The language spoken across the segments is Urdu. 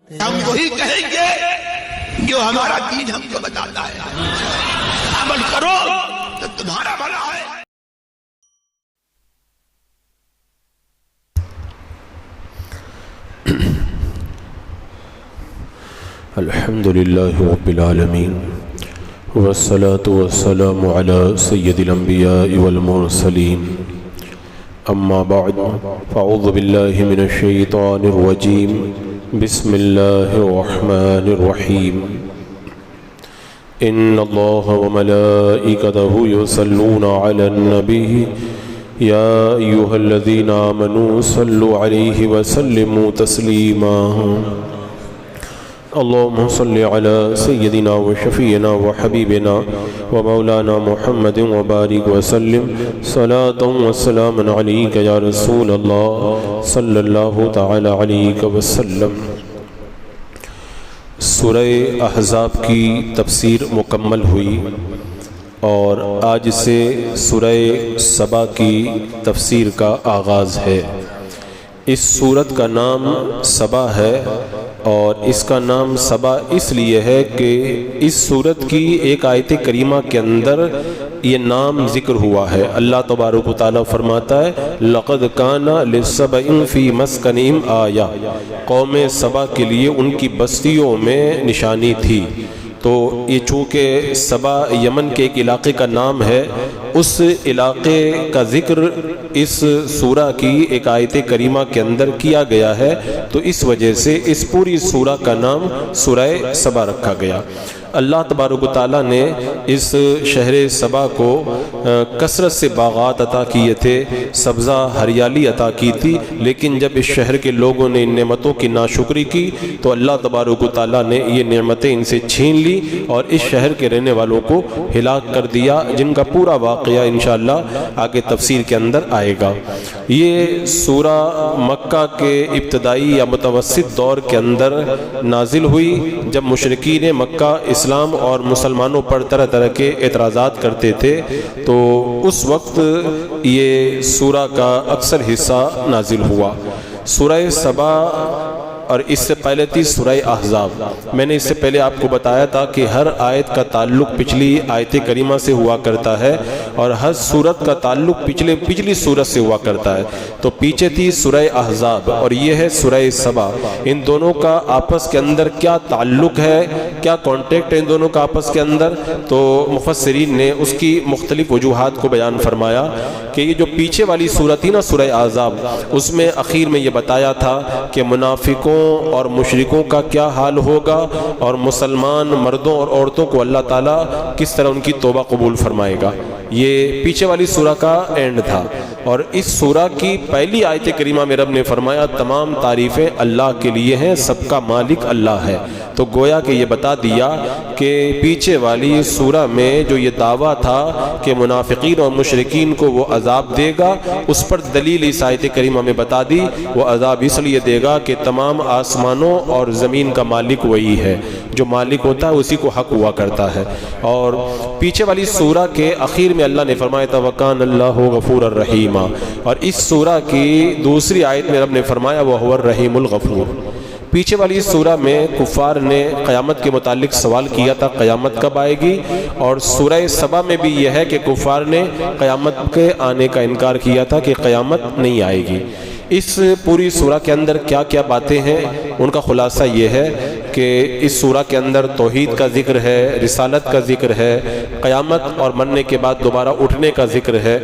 ہم وہی کہیں گے جو ہمارا دین ہم کو بتاتا ہے، عمل کرو تو تمہارا بھلا ہے۔ الحمد لله رب العالمين والصلاة والسلام على سيد الأنبياء والمرسلين أما بعد فأعوذ بالله من الشيطان الرجيم بسم الله الرحمن الرحيم إن الله وملائكته يصلون على النبي يا أيها الذين آمنوا صلوا عليه وسلموا تسليما اللهم صل على سيدنا وشفينا وحبيبنا ومولانا محمد وبارك وسلم صلاة وسلام عليك يا رسول الله صلى الله تعالى عليك وسلم۔ سورہ احزاب کی تفسیر مکمل ہوئی اور آج سے سورہ سبا کی تفسیر کا آغاز ہے۔ اس سورت کا نام سبا ہے اور اس کا نام سبا اس لیے ہے کہ اس سورت کی ایک آیت کریمہ کے اندر یہ نام ذکر ہوا ہے۔ اللہ تبارک و تعالیٰ فرماتا ہے لَقَدْ كَانَ لِلسَّبَإٍ فِي مَسْكَنِهِمْ آیَةٌ، قوم سبا کے لیے ان کی بستیوں میں نشانی تھی۔ تو یہ چونکہ سبا یمن کے ایک علاقے کا نام ہے، اس علاقے کا ذکر اس سورہ کی ایک آیت کریمہ کے اندر کیا گیا ہے، تو اس وجہ سے اس پوری سورہ کا نام سورہ سبا رکھا گیا۔ اللہ تبارک و تعالیٰ نے اس شہر سبا کو کثرت سے باغات عطا کیے تھے، سبزہ ہریالی عطا کی تھی، لیکن جب اس شہر کے لوگوں نے ان نعمتوں کی ناشکری کی تو اللہ تبارک و تعالیٰ نے یہ نعمتیں ان سے چھین لی اور اس شہر کے رہنے والوں کو ہلاک کر دیا، جن کا پورا واقعہ انشاءاللہ آگے تفسیر کے اندر آئے گا۔ یہ سورہ مکہ کے ابتدائی یا متوسط دور کے اندر نازل ہوئی، جب مشرکین مکہ اسلام اور مسلمانوں پر طرح طرح کے اعتراضات کرتے تھے، تو اس وقت یہ سورہ کا اکثر حصہ نازل ہوا۔ سورہ سبا اور اس سے پہلے تھی سورہ احزاب۔ میں نے اس سے پہلے آپ کو بتایا تھا کہ ہر آیت کا تعلق پچھلی آیت کریمہ سے ہوا کرتا ہے اور ہر سورت کا تعلق پچھلی سورت سے ہوا کرتا ہے۔ تو پیچھے تھی سورہ احزاب اور یہ ہے سورہ سبا۔ ان دونوں کا آپس کے اندر کیا تعلق ہے، کیا کانٹیکٹ ہے ان دونوں کا آپس کے اندر، تو مفسرین نے اس کی مختلف وجوہات کو بیان فرمایا کہ یہ جو پیچھے والی سورت تھی نا سورہ احزاب، اس میں اخیر میں یہ بتایا تھا کہ منافقوں اور مشرکوں کا کیا حال ہوگا اور مسلمان مردوں اور عورتوں کو اللہ تعالیٰ کس طرح ان کی توبہ قبول فرمائے گا۔ یہ پیچھے والی سورہ کا اینڈ تھا، اور اس سورہ کی پہلی آیت کریمہ میں رب نے فرمایا تمام تعریفیں اللہ کے لیے ہیں، سب کا مالک اللہ ہے۔ تو گویا کہ یہ بتا دیا کہ پیچھے والی سورہ میں جو یہ دعویٰ تھا کہ منافقین اور مشرکین کو وہ عذاب دے گا، اس پر دلیل اس آیت کریمہ میں بتا دی۔ وہ عذاب اس لیے دے گا کہ تمام آسمانوں اور زمین کا مالک وہی ہے، جو مالک ہوتا ہے اسی کو حق ہوا کرتا ہے۔ اور پیچھے والی سورہ کے اخیر میں اللہ نے فرمایا تھا وَكَانَ اللَّهُ غَفُورًا رَحِيمًا، اور اس سورہ کی دوسری آیت میں رب نے فرمایا وَهُوَ الرَّحِيمُ الْغَفُورُ۔ پیچھے والی سورہ میں کفار نے قیامت کے متعلق سوال کیا تھا قیامت کب آئے گی، اور سورہ سبا میں بھی یہ ہے کہ کفار نے قیامت کے آنے کا انکار کیا تھا کہ قیامت نہیں آئے گی۔ اس پوری سورہ کے اندر کیا کیا باتیں ہیں، ان کا خلاصہ یہ ہے کہ اس سورہ کے اندر توحید کا ذکر ہے، رسالت کا ذکر ہے، قیامت اور مرنے کے بعد دوبارہ اٹھنے کا ذکر ہے،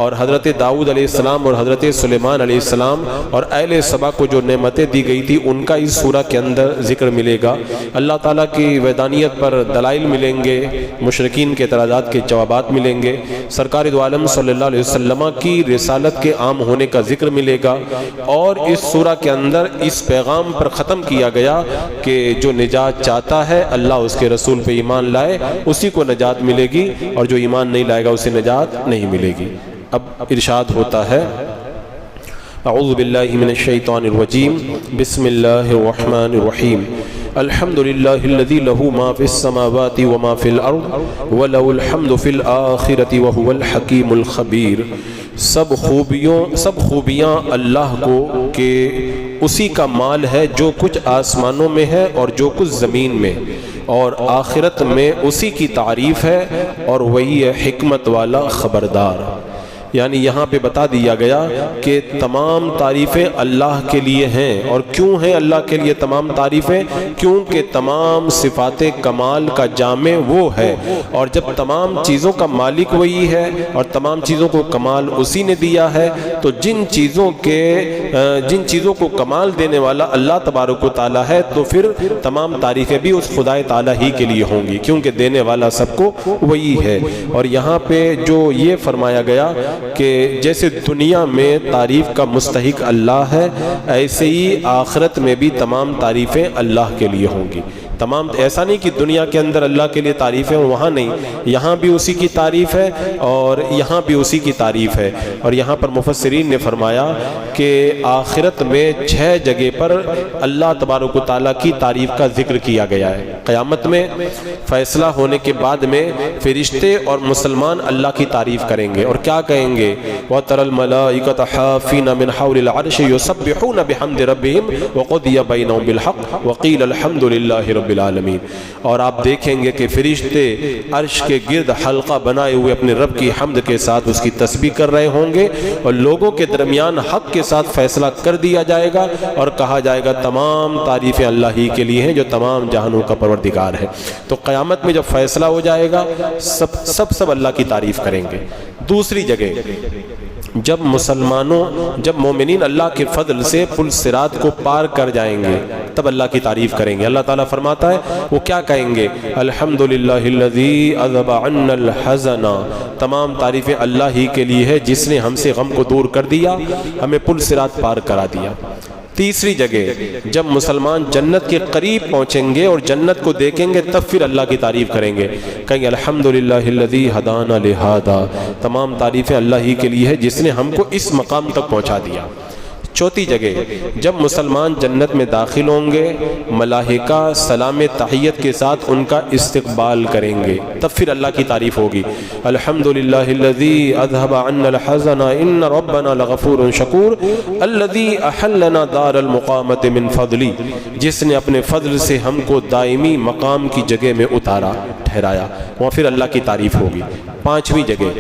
اور حضرت داؤد علیہ السلام اور حضرت سلیمان علیہ السلام اور اہل سبا کو جو نعمتیں دی گئی تھی ان کا اس سورہ کے اندر ذکر ملے گا۔ اللہ تعالیٰ کی وحدانیت پر دلائل ملیں گے، مشرکین کے اعتراضات کے جوابات ملیں گے، سرکار دو عالم صلی اللہ علیہ وسلم کی رسالت کے عام ہونے کا ذکر ملے گا، اور اس سورہ کے اندر اس پیغام پر ختم کیا گیا کہ جو نجات چاہتا ہے اللہ اس کے رسول پہ ایمان لائے، اسی کو نجات ملے گی، اور جو ایمان نہیں لائے گا اسے نجات نہیں ملے گی۔ اب ارشاد ہوتا ہے اعوذ باللہ من الشیطان الرجیم بسم اللہ الرحمن الرحیم الحمد للہ الذی لہ ما فی السماوات وما فی الارض ولہ الحمد فی الآخرۃ وہو الحکیم الخبیر۔ سب خوبیاں اللہ کو کہ اسی کا مال ہے جو کچھ آسمانوں میں ہے اور جو کچھ زمین میں، اور آخرت میں اسی کی تعریف ہے اور وہی ہے حکمت والا خبردار۔ یعنی یہاں پہ بتا دیا گیا کہ تمام تعریفیں اللہ کے لیے ہیں۔ اور کیوں ہیں اللہ کے لیے تمام تعریفیں؟ کیونکہ تمام صفات کمال کا جامع وہ ہے، اور جب تمام چیزوں کا مالک وہی ہے اور تمام چیزوں کو کمال اسی نے دیا ہے، تو جن چیزوں کو کمال دینے والا اللہ تبارک و تعالیٰ ہے، تو پھر تمام تعریفیں بھی اس خدا تعالیٰ ہی کے لیے ہوں گی، کیونکہ دینے والا سب کو وہی ہے۔ اور یہاں پہ جو یہ فرمایا گیا کہ جیسے دنیا میں تعریف کا مستحق اللہ ہے، ایسے ہی آخرت میں بھی تمام تعریفیں اللہ کے لیے ہوں گی۔ تمام، ایسا نہیں کہ دنیا کے اندر اللہ کے لیے تعریفیں وہاں نہیں، یہاں بھی اسی کی تعریف ہے اور یہاں بھی اسی کی تعریف ہے۔ اور یہاں پر مفسرین نے فرمایا کہ آخرت میں 6 جگہ پر اللہ تبارک و تعالیٰ کی تعریف کا ذکر کیا گیا ہے۔ قیامت میں فیصلہ ہونے کے بعد میں فرشتے اور مسلمان اللہ کی تعریف کریں گے، اور کیا کہیں گے؟ وَتَرَى الْمَلَائِكَةَ حَافِينَ مِنْ حَوْلِ الْعَرْشِ يُسَبِّحُونَ بِحَمْدِ رَبِّهِمْ وَقُضِيَ بَيْنَهُمْ بِالْحَقِّ وَقِيلَ الْحَمْدُ لِلَّهِ رَبِّ العالمین۔ اور آپ دیکھیں گے کہ فرشتے عرش کے گرد حلقہ بنائے ہوئے اپنے رب کی حمد کے ساتھ اس کی تسبیح کر رہے ہوں گے، اور لوگوں کے درمیان حق کے ساتھ فیصلہ کر دیا جائے گا اور کہا جائے گا تمام تعریفیں اللہ ہی کے لیے ہیں جو تمام جہانوں کا پروردگار ہے۔ تو قیامت میں جب فیصلہ ہو جائے گا سب اللہ کی تعریف کریں گے۔ دوسری جگہ جب مومنین اللہ کے فضل سے پل صراط کو پار کر جائیں گے تب اللہ کی تعریف کریں گے۔ اللہ تعالیٰ فرماتا ہے وہ کیا کہیں گے؟ الحمدللہ الذی اذھب عنا الحزن، تمام تعریفیں اللہ ہی کے لیے ہے جس نے ہم سے غم کو دور کر دیا، ہمیں پل صراط پار کرا دیا۔ تیسری جگہ جب مسلمان جنت کے قریب پہنچیں گے اور جنت کو دیکھیں گے تب پھر اللہ کی تعریف کریں گے، کہیں گے الحمدللہ الذی ہدانا لہذا، تمام تعریفیں اللہ ہی کے لیے ہے جس نے ہم کو اس مقام تک پہنچا دیا۔ چوتھی جگہ جب مسلمان جنت میں داخل ہوں گے، ملائکہ سلام تحیت کے ساتھ ان کا استقبال کریں گے، تب پھر اللہ کی تعریف ہوگی۔ الحمدللہ الذی اذھب عنا الحزن ان ربنا لغفور شکور الذی احلنا دار المقامۃ من فضلی، جس نے اپنے فضل سے ہم کو دائمی مقام کی جگہ میں اتارا، ٹھہرایا، وہاں پھر اللہ کی تعریف ہوگی۔ پانچویں جگہ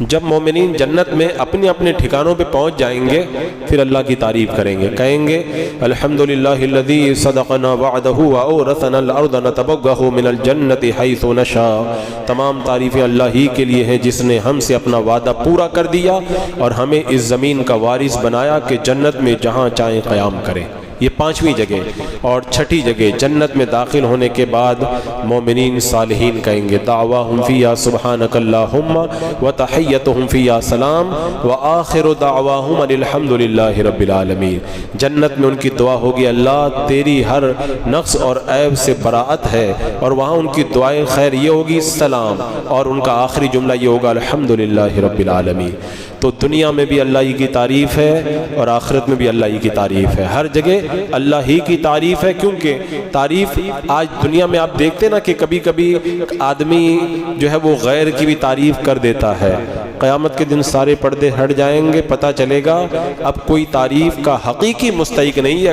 جب مومنین جنت میں اپنے اپنے ٹھکانوں پہ پہنچ جائیں گے پھر اللہ کی تعریف کریں گے، کہیں گے الحمدللہ الذی صدقنا وعدہ وأورثنا الارض نتبوأ من الجنۃ حیث نشاء، تمام تعریفیں اللہ ہی کے لیے ہیں جس نے ہم سے اپنا وعدہ پورا کر دیا اور ہمیں اس زمین کا وارث بنایا کہ جنت میں جہاں چاہیں قیام کریں۔ یہ پانچویں جگہ۔ اور چھٹی جگہ جنت میں داخل ہونے کے بعد مومنین صالحین کہیں گے دعواہم فیہا سبحانک اللہم وتحیتہم فیہا سلام وآخر دعواہم الحمدللہ رب العالمین۔ جنت میں ان کی دعا ہوگی اللہ تیری ہر نقص اور عیب سے براعت ہے، اور وہاں ان کی دعائیں خیر یہ ہوگی سلام، اور ان کا آخری جملہ یہ ہوگا الحمدللہ رب العالمین۔ تو دنیا میں بھی اللہ ہی کی تعریف ہے اور آخرت میں بھی اللہ ہی کی تعریف ہے، ہر جگہ اللہ ہی کی تعریف ہے۔ کیونکہ تعریف آج دنیا میں آپ دیکھتے نا کہ کبھی کبھی آدمی جو ہے وہ غیر کی بھی تعریف کر دیتا ہے۔ قیامت کے دن سارے پردے ہٹ جائیں گے، پتہ چلے گا اب کوئی تعریف کا حقیقی مستحق نہیں ہے۔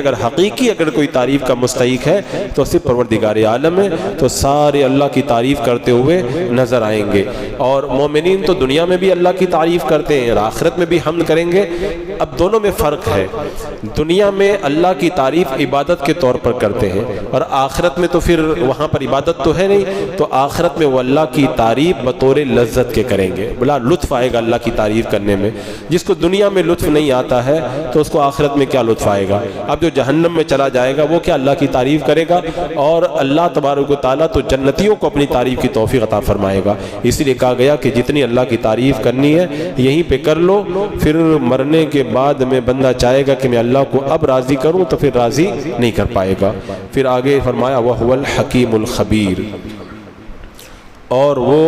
اگر کوئی تعریف کا مستحق ہے تو صرف پروردگار عالم ہے، تو سارے اللہ کی تعریف کرتے ہوئے نظر آئیں گے۔ اور مومنین تو دنیا میں بھی اللہ کی تعریف کرتے ہیں، آخرت میں بھی حمد کریں گے۔ اب دونوں میں فرق ہے، دنیا میں اللہ کی تعریف عبادت کے طور پر کرتے ہیں، اور آخرت میں تو پھر وہاں پر عبادت تو ہے نہیں، تو آخرت میں وہ اللہ کی تعریف بطور لذت کے کریں گے، بلا لطف آئے گا اللہ کی تعریف کرنے میں۔ جس کو دنیا میں لطف نہیں آتا ہے تو اس کو آخرت میں کیا لطف آئے گا؟ اب جو جہنم میں چلا جائے گا وہ کیا اللہ کی تعریف کرے گا؟ اور اللہ تبارک و تعالیٰ تو جنتیوں کو اپنی تعریف کی توفیق عطا فرمائے گا۔ اسی لیے کہا گیا کہ جتنی اللہ کی تعریف کرنی ہے یہیں پہ کر لو، پھر مرنے کے بعد میں بندہ چاہے گا کہ میں اللہ کو اب راضی کروں تو پھر راضی نہیں کر پائے گا۔ پھر آگے فرمایا وَهُوَ الْحَكِيمُ الْخَبِيرُ، اور وہ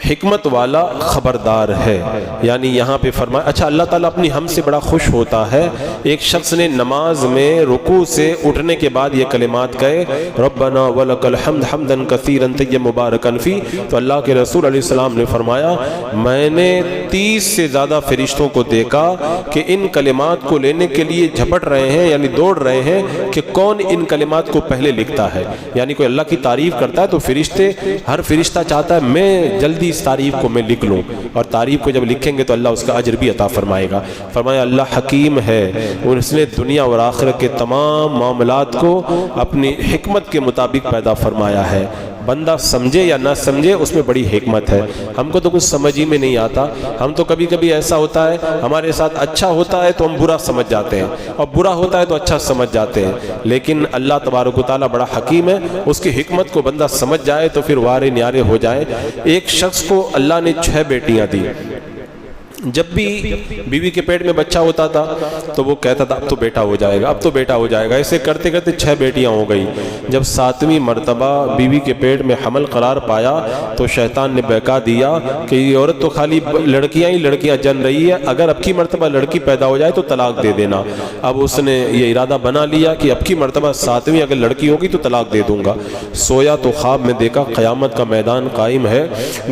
حکمت والا خبردار ہے. یعنی یہاں پہ فرمایا اچھا اللہ تعالیٰ اپنی ہم سے بڑا خوش ہوتا ہے. ایک شخص نے نماز میں رکوع سے اٹھنے کے بعد یہ کلمات کہے ربنا ولک الحمد حمدا کثیرا طیبا مبارکا فی، تو اللہ کے رسول علیہ السلام نے فرمایا میں نے 30 سے زیادہ فرشتوں کو دیکھا کہ ان کلمات کو لینے کے لیے جھپٹ رہے ہیں، یعنی دوڑ رہے ہیں کہ کون ان کلمات کو پہلے لکھتا ہے. یعنی کوئی اللہ کی تعریف کرتا ہے تو فرشتے، ہر فرشتہ چاہتا ہے میں جلدی اس تعریف کو میں لکھ لوں، اور تعریف کو جب لکھیں گے تو اللہ اس کا اجر بھی عطا فرمائے گا. فرمایا اللہ حکیم ہے، اور اس نے دنیا اور آخرت کے تمام معاملات کو اپنی حکمت کے مطابق پیدا فرمایا ہے. بندہ سمجھے یا نہ سمجھے اس میں بڑی حکمت ہے. ہم کو تو کچھ سمجھ ہی میں نہیں آتا. ہم تو کبھی کبھی ایسا ہوتا ہے ہمارے ساتھ اچھا ہوتا ہے تو ہم برا سمجھ جاتے ہیں، اور برا ہوتا ہے تو اچھا سمجھ جاتے ہیں. لیکن اللہ تبارک و تعالیٰ بڑا حکیم ہے، اس کی حکمت کو بندہ سمجھ جائے تو پھر وارے نیارے ہو جائے. ایک شخص کو اللہ نے 6 بیٹیاں دی. جب بھی بیوی کے پیٹ میں بچہ ہوتا تھا تو وہ کہتا تھا اب تو بیٹا ہو جائے گا، اب تو بیٹا ہو جائے گا. ایسے کرتے کرتے 6 بیٹیاں ہو گئی. جب 7ویں مرتبہ بیوی کے پیٹ میں حمل قرار پایا تو شیطان نے بہکا دیا کہ یہ عورت تو خالی لڑکیاں ہی لڑکیاں جن رہی ہے، اگر اب کی مرتبہ لڑکی پیدا ہو جائے تو طلاق دے دینا. اب اس نے یہ ارادہ بنا لیا کہ اب کی مرتبہ 7ویں اگر لڑکی ہوگی تو طلاق دے دوں گا. سویا تو خواب میں دیکھا قیامت کا میدان قائم ہے،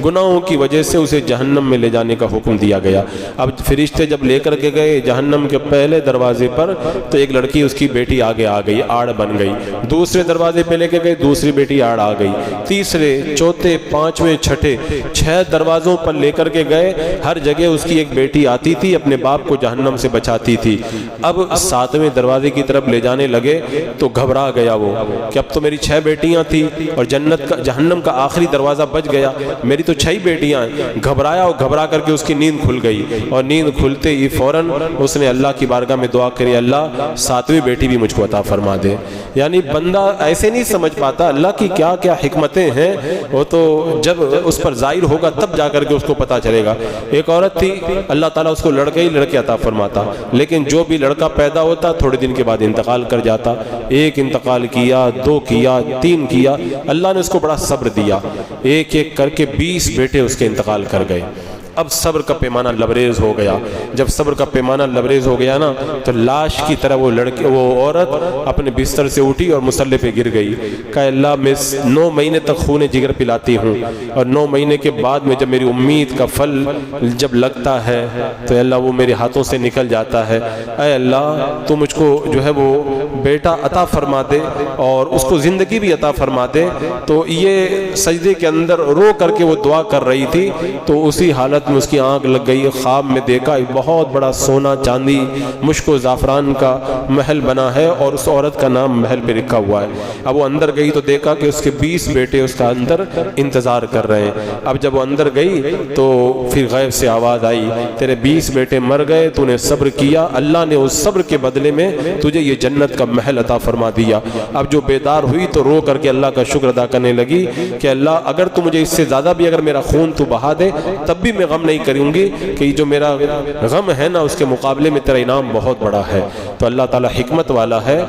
گناہوں کی وجہ سے اسے جہنم میں لے جانے کا حکم دیا گیا. اب فرشتے جب لے کر کے گئے جہنم کے پہلے دروازے پر تو ایک لڑکی اس کی بیٹی آگے آ گئی، آڑ بن گئی. دوسرے دروازے پہ لے کے گئے، دوسری بیٹی آڑ آ گئی. تیسرے، چوتھے، 5ویں، 6 6 دروازوں پر لے کر کے گئے. ہر جگہ اس کی ایک بیٹی آتی تھی، اپنے باپ کو جہنم سے بچاتی تھی. اب 7ویں دروازے کی طرف لے جانے لگے تو گھبرا گیا وہ کہ اب تو میری 6 بیٹیاں تھیں اور جہنم کا آخری دروازہ بچ گیا، میری تو 6 بیٹیاں ہیں. گھبرایا اور گھبرا کر کے اس کی نیند کھل گئی، اور نیند کھلتے ہی فوراً اس نے اللہ کی بارگاہ میں دعا کری اللہ 7ویں بیٹی بھی مجھ کو عطا فرما دے. یعنی بندہ ایسے نہیں سمجھ پاتا اللہ کی کیا کیا حکمتیں ہیں، وہ تو جب اس پر ظاہر ہوگا تب جا کر کے اس کو پتا چلے گا. ایک عورت تھی، اللہ تعالیٰ اس کو لڑکے ہی لڑکے عطا فرماتا، لیکن جو بھی لڑکا پیدا ہوتا تھوڑے دن کے بعد انتقال کر جاتا. ایک انتقال کیا، 2 کیا، 3 کیا، اللہ نے اس کو بڑا صبر دیا. ایک ایک کر کے 20 بیٹے اس کے انتقال کر گئے. اب صبر کا پیمانہ لبریز ہو گیا. جب صبر کا پیمانہ لبریز ہو گیا نا تو لاش کی طرح وہ عورت اپنے بستر سے اٹھی اور مصلی پہ گر گئی. کہا اللہ میں 9 مہینے تک خون جگر پلاتی ہوں، اور 9 مہینے کے بعد میں جب میری امید کا پھل جب لگتا ہے تو اللہ وہ میرے ہاتھوں سے نکل جاتا ہے. اے اللہ تو مجھ کو جو ہے وہ بیٹا عطا فرما دے اور اس کو زندگی بھی عطا فرما دے. تو یہ سجدے کے اندر رو کر کے وہ دعا کر رہی تھی تو اسی حالت میں اس کی آنکھ لگ گئی. خواب میں دیکھا ایک بہت بڑا سونا چاندی مشک و زعفران کا محل بنا ہے اور اس عورت کا نام محل پہ لکھا ہوا ہے. اب وہ اندر گئی تو دیکھا کہ اس کے 20 بیٹے اس کا اندر انتظار کر رہے ہیں. اب جب وہ اندر گئی تو پھر غیب سے آواز آئی تیرے 20 بیٹے مر گئے، تو نے صبر کیا، اللہ نے اس صبر کے بدلے میں تجھے یہ جنت کا محل عطا فرما دیا. اب جو بیدار ہوئی تو رو کر کے اللہ کا شکر ادا کرنے لگی کہ اللہ اگر تو مجھے اس سے زیادہ بھی اگر میرا خون تو بہا دے تب بھی میں غم نہیں کروں گی کہ جو میرا غم ہے نا اس کے مقابلے میں تیرا انعام بہت بڑا ہے. تو اللہ تعالیٰ حکمت والا ہے.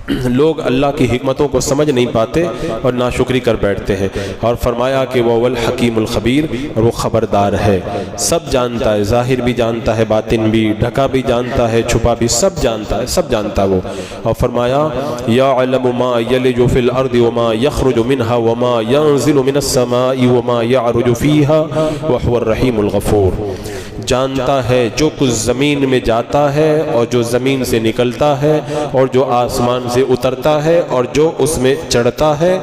لوگ اللہ کی حکمتوں کو سمجھ نہیں پاتے اور ناشکری کر بیٹھتے ہیں. اور فرمایا کہ وہ الحکیم الخبیر، اور وہ خبردار ہے، سب جانتا ہے، ظاہر بھی جانتا ہے، باطن بھی، ڈھکا بھی جانتا ہے، چھپا بھی، سب جانتا ہے، سب جانتا وہ. اور فرمایا یعلم ما یلج فی الارض وما یخرج منها وما ينزل من السماء وما يعرج فيها وهو الرحیم الغفور. جانتا ہے جو کچھ زمین میں جاتا ہے اور جو زمین سے نکلتا ہے اور جو آسمان سے اترتا ہے اور جو اس میں چڑھتا ہے،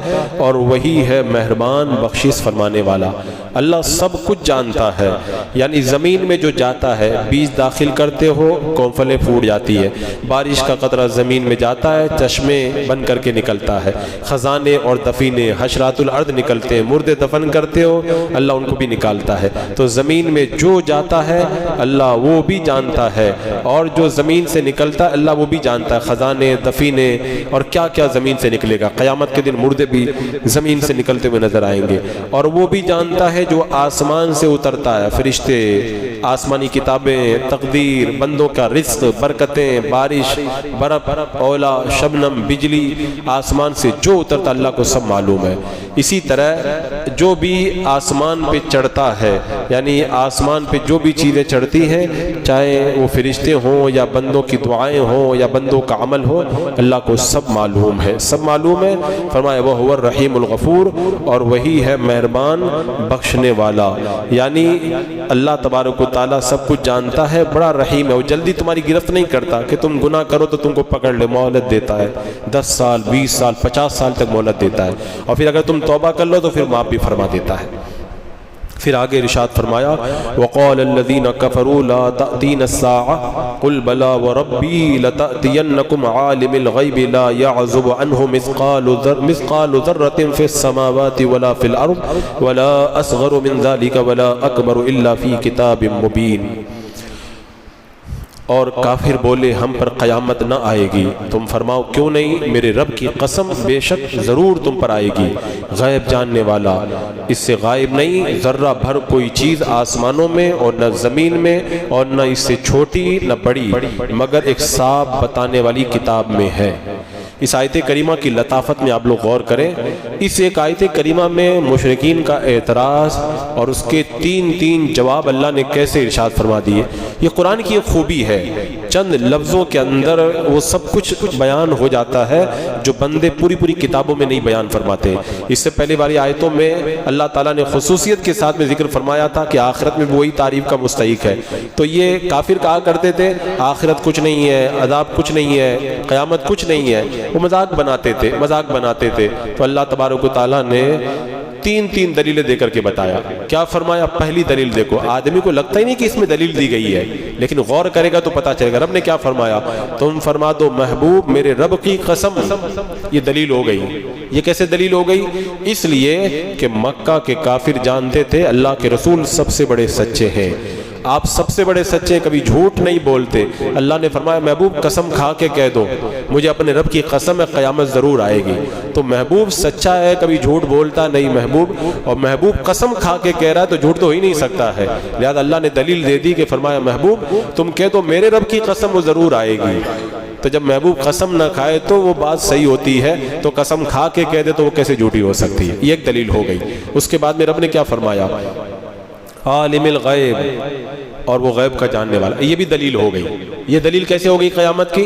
اور وہی ہے مہربان بخشش فرمانے والا. اللہ سب کچھ جانتا ہے. یعنی زمین میں جو جاتا ہے، بیج داخل کرتے ہو قوم فلیں پھوٹ جاتی ہے، بارش کا قطرہ زمین میں جاتا ہے چشمے بن کر کے نکلتا ہے، خزانے اور دفینے حشرات الارض نکلتے ہیں، مردے دفن کرتے ہو اللہ ان کو بھی نکالتا ہے. تو زمین میں جو جاتا ہے اللہ وہ بھی جانتا ہے، اور جو زمین سے نکلتا ہے اللہ وہ بھی جانتا ہے. خزانے، دفینے اور کیا کیا زمین سے نکلے گا. قیامت کے دن مردے بھی زمین سے نکلتے ہوئے نظر آئیں گے. اور وہ بھی جانتا ہے ہے جو آسمان سے اترتا ہے، فرشتے، آسمانی کتابیں، تقدیر، بندوں کا رزق، برکتیں، بارش، برف، اولا، شبنم، بجلی، آسمان سے جو اترتا اللہ کو سب معلوم ہے۔ اسی طرح جو بھی آسمان پہ چڑھتا ہے، یعنی آسمان پہ جو بھی چیزیں چڑھتی ہیں، چاہے وہ فرشتے ہوں یا بندوں کی دعائیں ہوں یا بندوں کا عمل ہو، اللہ کو سب معلوم ہے، سب معلوم ہے۔ فرمایا وَهُوَ الرَّحِيمُ الْغَفُورُ، اور وہی ہے مہربان بخشنے والا، یعنی اللہ تبارک و تعالیٰ سب کچھ جانتا ہے، بڑا رحیم ہے، وہ جلدی تمہاری گرفت نہیں کرتا کہ تم گناہ کرو تو تم کو پکڑ لے، مہلت دیتا ہے، 10 سال 20 سال 50 سال تک مہلت دیتا ہے، اور پھر اگر تم توبہ کر لو تو پھر معاف بھی فرما دیتا ہے۔ پھر آگے ارشاد فرمایا وَقَالَ الَّذِينَ كَفَرُوا لَا تَأْتِينَ السَّاعَةُ قُلْ بَلَىٰ وَرَبِّي لَتَأْتِيَنَّكُمْ عَالِمِ الْغَيْبِ لَا يَعْزُبُ عَنْهُ مِثْقَالُ ذَرَّةٍ فِي السَّمَاوَاتِ وَلَا فِي الْأَرْضِ وَلَا أَصْغَرُ مِنْ ذَلِكَ وَلَا أَكْبَرُ إِلَّا فِي كِتَابٍ مُبِينٍ۔ اور کافر بولے ہم پر قیامت نہ آئے گی، تم فرماؤ کیوں نہیں، میرے رب کی قسم بے شک ضرور تم پر آئے گی، غیب جاننے والا، اس سے غائب نہیں ذرہ بھر کوئی چیز آسمانوں میں اور نہ زمین میں اور نہ اس سے چھوٹی نہ بڑی، مگر ایک صاف بتانے والی کتاب میں ہے۔ اس آیت کریمہ کی لطافت میں آپ لوگ غور کریں، اس ایک آیت کریمہ میں مشرکین کا اعتراض اور اس کے تین جواب اللہ نے کیسے ارشاد فرما دیے۔ یہ قرآن کی ایک خوبی ہے، چند لفظوں کے اندر وہ سب کچھ بیان ہو جاتا ہے جو بندے پوری کتابوں میں نہیں بیان فرماتے۔ اس سے پہلے والی آیتوں میں اللہ تعالیٰ نے خصوصیت کے ساتھ میں ذکر فرمایا تھا کہ آخرت میں وہی تعریف کا مستحق ہے، تو یہ کافر کہا کرتے تھے آخرت کچھ نہیں ہے، عذاب کچھ نہیں ہے، قیامت کچھ نہیں ہے، وہ مذاق بناتے تھے۔ تو اللہ تبارک و تعالیٰ نے تین دلیلیں دے کر کے بتایا۔ کیا فرمایا؟ پہلی دلیل دیکھو، آدمی کو لگتا ہی نہیں کہ اس میں دلیل دی گئی ہے، لیکن غور کرے گا تو پتا چلے گا۔ رب نے کیا فرمایا؟ تم فرما دو محبوب میرے رب کی قسم، یہ دلیل ہو گئی۔ یہ کیسے دلیل ہو گئی؟ اس لیے کہ مکہ کے کافر جانتے تھے اللہ کے رسول سب سے بڑے سچے ہیں، آپ سب سے بڑے سچے، کبھی جھوٹ نہیں بولتے۔ اللہ نے فرمایا محبوب قسم کھا کے کہہ دو، مجھے اپنے رب کی قسم ہے قیامت ضرور آئے گی۔ تو محبوب سچا ہے، کبھی جھوٹ بولتا نہیں محبوب، اور محبوب قسم کھا کے کہہ رہا ہے تو جھوٹ تو ہو ہی نہیں سکتا ہے، لہذا اللہ نے دلیل دے دی کہ فرمایا محبوب تم کہہ دو میرے رب کی قسم وہ ضرور آئے گی۔ تو جب محبوب قسم نہ کھائے تو وہ بات صحیح ہوتی ہے، تو قسم کھا کے کہہ دے تو وہ کیسے جھوٹی ہو سکتی ہے؟ یہ ایک دلیل ہو گئی۔ اس کے بعد میں رب نے کیا فرمایا؟ عالم الغیب، اور وہ غیب کا جاننے والا، یہ بھی دلیل ہو گئی۔ یہ دلیل کیسے ہو گئی قیامت کی؟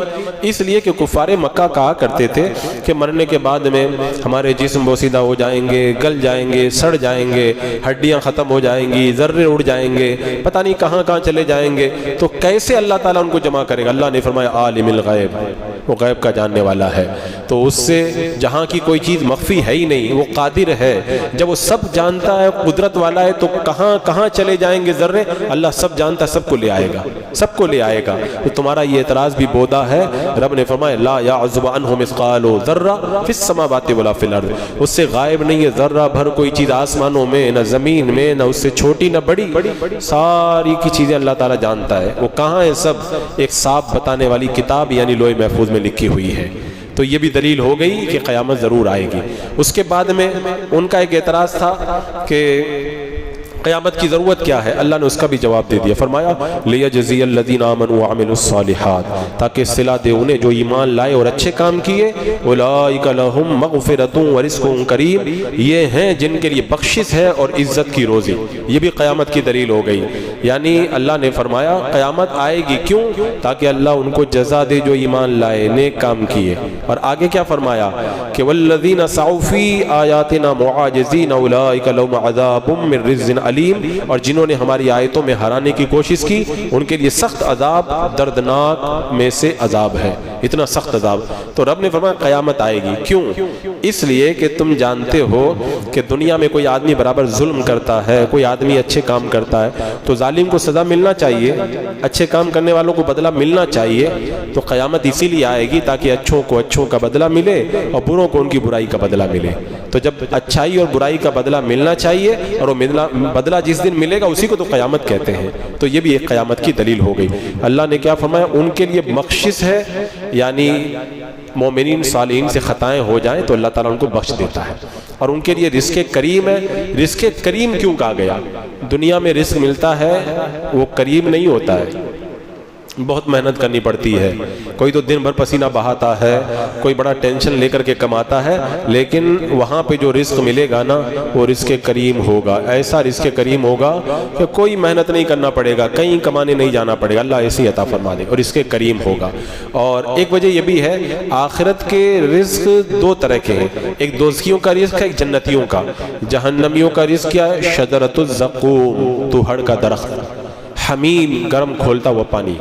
اس لیے کہ کفار مکہ کہا کرتے تھے کہ مرنے کے بعد میں ہمارے جسم بوسیدہ ہو جائیں گے، گل جائیں گے، سڑ جائیں گے، ہڈیاں ختم ہو جائیں گی، ذرے اڑ جائیں گے، پتہ نہیں کہاں چلے جائیں گے، تو کیسے اللہ تعالیٰ ان کو جمع کرے گا؟ اللہ نے فرمایا عالم الغیب، وہ غیب کا جاننے والا ہے۔ تو اس سے جہاں کی کوئی چیز مخفی ہے ہی نہیں، وہ قادر ہے، جب وہ سب جانتا ہے، قدرت والا ہے، تو کہاں چلے جائیں گے ذرے؟ اللہ سب جانتا، سب کو لے آئے گا، سب کو لے آئے گا۔ تو تمہارا یہ اعتراض بھی بودا ہے۔ رب نے فرمایا لا یعزب عنہ مثقال ذرہ فی السماوات ولا فی الارض، اس سے غائب نہیں ہے ذرہ بھر کوئی چیز آسمانوں میں، نہ زمین میں، نہ اس سے چھوٹی نہ بڑی، ساری کی چیزیں اللہ تعالیٰ جانتا ہے۔ وہ کہاں ہے؟ سب ایک صاف بتانے والی کتاب یعنی لوح محفوظ میں لکھی ہوئی ہے۔ تو یہ بھی دلیل ہو گئی کہ قیامت ضرور آئے گی۔ اس کے بعد میں ان کا ایک اعتراض تھا کہ قیامت کی ضرورت کیا ہے؟ اللہ نے اس کا بھی جواب دے دیا، فرمایا لیجزی الذین آمنوا وعملوا الصالحات، تاکہ صلہ دے انہیں جو ایمان لائے اور اچھے کام کیے، اولئک لہم مغفرۃ ورزق کریم، یہ ہیں جن کے لیے بخشش ہے اور عزت کی روزی۔ یہ بھی قیامت کی دلیل ہو گئی، یعنی اللہ نے فرمایا قیامت آئے گی، کیوں؟ تاکہ اللہ ان کو جزا دے جو ایمان لائے، نیک کام کیے۔ اور آگے کیا فرمایا کہ والذین سعوا فی آیاتنا معاجزین اولئک لہم عذاب من رجز علیم، اور جنہوں نے ہماری آیتوں میں ہرانے کی کوشش کی ان کے لیے سخت عذاب، دردناک میں سے عذاب ہے، اتنا سخت عذاب۔ تو رب نے فرمایا قیامت آئے گی، کیوں؟ اس لیے کہ تم جانتے ہو کہ دنیا میں کوئی آدمی برابر ظلم کرتا ہے، کوئی آدمی اچھے کام کرتا ہے تو ظالم کو سزا ملنا چاہیے، اچھے کام کرنے والوں کو بدلہ ملنا چاہیے۔ تو قیامت اسی لیے آئے گی تاکہ اچھوں کو اچھوں کا بدلہ ملے اور بروں کو ان کی برائی کا بدلہ ملے۔ تو جب اچھائی اور برائی کا بدلہ ملنا چاہیے اور وہ بدلہ جس دن ملے گا اسی کو تو قیامت کہتے ہیں۔ تو یہ بھی ایک قیامت کی دلیل ہو گئی۔ اللہ نے کیا فرمایا؟ ان کے لیے بخشش ہے، یعنی مومنین صالحین سے خطائیں ہو جائیں تو اللہ تعالیٰ ان کو بخش دیتا ہے، اور ان کے لیے رزق کریم ہے۔ رزق کریم کیوں کہا گیا؟ دنیا میں رزق ملتا ہے وہ کریم نہیں ہوتا ہے، بہت محنت کرنی پڑتی ہے، کوئی تو دن بھر پسینہ بہاتا ہے، کوئی بڑا ٹینشن لے کر کے کماتا ہے، لیکن وہاں پہ جو رزق ملے گا نا وہ رزق کریم ہوگا، ایسا رزق کریم ہوگا کہ کوئی محنت نہیں کرنا پڑے گا، کہیں کمانے نہیں جانا پڑے گا، اللہ ایسے عطا فرما دے، اور رزق کریم ہوگا۔ اور ایک وجہ یہ بھی ہے آخرت کے رزق دو طرح کے ہیں، ایک دوزخیوں کا رزق ہے، ایک جنتیوں کا۔ جہنمیوں کا رزق کیا ہے؟ شجرۃ الزقوم، توہڑ کا درخت، حمیم گرم کھولتا ہوا پانی،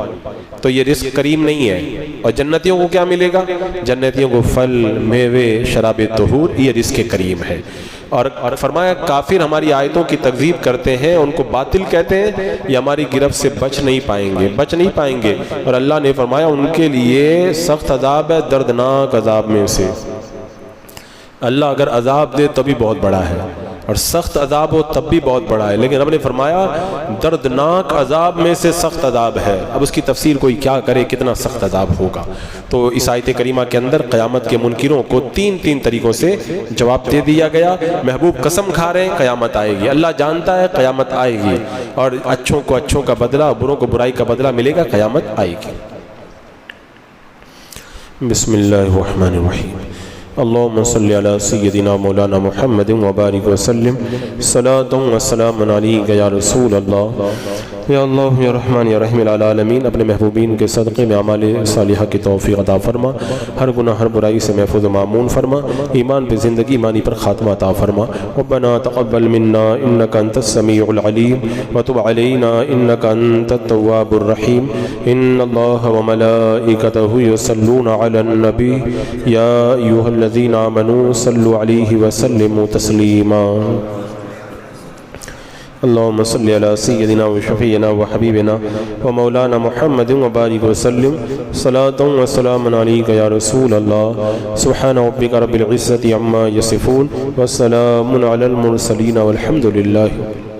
تو یہ رزق کریم نہیں ہے۔ اور جنتیوں کو کیا ملے گا؟ جنتیوں کو پھل، میوے، شراب طہور، یہ رزق کریم ہے۔ اور فرمایا کافر ہماری آیتوں کی تکذیب کرتے ہیں، ان کو باطل کہتے ہیں، یہ ہماری گرفت سے بچ نہیں پائیں گے۔ اور اللہ نے فرمایا ان کے لیے سخت عذاب ہے، دردناک عذاب میں سے۔ اللہ اگر عذاب دے تو بھی بہت بڑا ہے، اور سخت عذاب ہو تب بھی بہت بڑا ہے، لیکن رب نے فرمایا دردناک عذاب میں سے سخت عذاب ہے۔ اب اس کی تفسیر کوئی کیا کرے، کتنا سخت عذاب ہوگا۔ تو اس آیت کریمہ کے اندر قیامت کے منکروں کو تین طریقوں سے جواب دے دیا گیا۔ محبوب قسم کھا رہے ہیں قیامت آئے گی، اللہ جانتا ہے قیامت آئے گی، اور اچھوں کو اچھوں کا بدلہ، بروں کو برائی کا بدلہ ملے گا، قیامت آئے گی۔ بسم اللہ الرحمن الرحیم۔ اللهم صل على سيدنا مولانا محمد وبارك وسلم صلاة وسلام عليك يا رسول اللہ یا اللہ یا رحمان یا رحیم العالمین۔ اپنے محبوبین کے صدقے میں اعمال صالحہ کی توفیق عطا فرما، ہر گناہ ہر برائی سے محفوظ و معمون فرما، ایمان پہ زندگی، ایمانی پر خاتمہ عطا فرما۔ ربنا تقبل منا انك انت السميع العليم وتب علينا انك انت التواب الرحيم۔ ان اللہ وملائکته يصلون على النبي یا ایھا الذین آمنوا صلوا علیہ وسلموا تسلیما۔ اللهم صل على سيدنا وشفيعنا وحبيبنا ومولانا محمد وبارك وسلم صلاة وسلام عليك يا رسول الله۔ سبحان ربك رب العزة عما يصفون، والسلام على المرسلين، والحمد لله۔